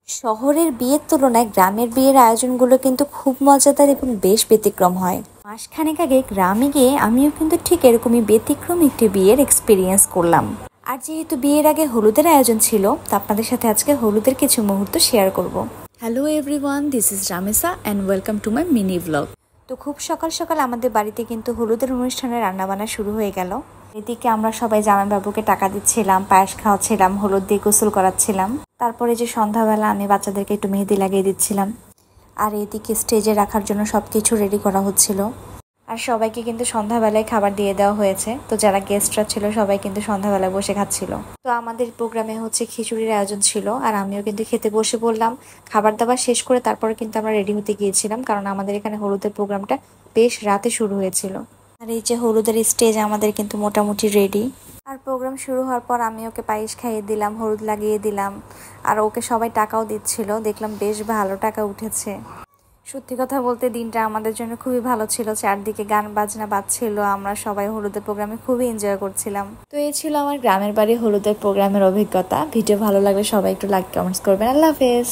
শহরের বিয়ের তুলনায় গ্রামের বিয়ের আয়োজনগুলো কিন্তু খুব মজাদার এবং বেশ ব্যতিক্রম হয়। মাসখানেক আগে গ্রামে গিয়ে আমিও কিন্তু ঠিক এরকমই ব্যতিক্রম একটি বিয়ের এক্সপিরিয়েন্স করলাম। আর যেহেতু বিয়ের আগে হলুদের আয়োজন ছিল, তো আপনাদের সাথে আজকে হলুদের কিছু মুহূর্ত শেয়ার করব। Hello everyone, this is Ramesa and welcome to my mini blog. তো খুব সকাল সকাল আমাদের বাড়িতে কিন্তু হলুদের অনুষ্ঠানে রান্নাবান্না শুরু হয়ে গেল। এদিকে আমরা সবাই জামাইবাবুকে টাকা দিচ্ছিলাম, পায়েস খাওয়াচ্ছিলাম, হলুদ দিয়ে গোসল করাচ্ছিলাম। তারপরে যে সন্ধ্যাবেলা আমি বাচ্চাদেরকে একটু মেহেদি লাগিয়ে দিচ্ছিলাম। আর এদিকে স্টেজে রাখার জন্য সবকিছু রেডি করা হচ্ছিল। আর সবাইকে কিন্তু সন্ধ্যাবেলায় খাবার দিয়ে দেওয়া হয়েছে। তো যারা গেস্টরা ছিল সবাই কিন্তু সন্ধ্যাবেলায় বসে খাচ্ছিল। তো আমাদের প্রোগ্রামে হচ্ছে খিচুড়ির আয়োজন ছিল, আর আমিও কিন্তু খেতে বসে পড়লাম। খাবার দাবার শেষ করে তারপরে কিন্তু আমরা রেডি হতে গিয়েছিলাম, কারণ আমাদের এখানে হলুদের প্রোগ্রামটা বেশ রাতে শুরু হয়েছিল। আর এই যে হলুদের স্টেজ আমাদের কিন্তু মোটামুটি রেডি। আর প্রোগ্রাম শুরু হওয়ার পর আমি ওকে পায়েস খাইয়ে দিলাম, হলুদ লাগিয়ে দিলাম। আর ওকে সবাই টাকাও দিচ্ছিল, দেখলাম বেশ ভালো টাকা উঠেছে। সত্যি কথা বলতে দিনটা আমাদের জন্য খুবই ভালো ছিল। চারদিকে গান বাজনা বাজছিল, আমরা সবাই হলুদের প্রোগ্রামে খুবই এনজয় করছিলাম। তো এই ছিল আমার গ্রামের বাড়ি হলুদের প্রোগ্রামের অভিজ্ঞতা। ভিডিও ভালো লাগলে সবাই একটু লাইক কমেন্টস করবেন। আল্লাহ হাফেজ।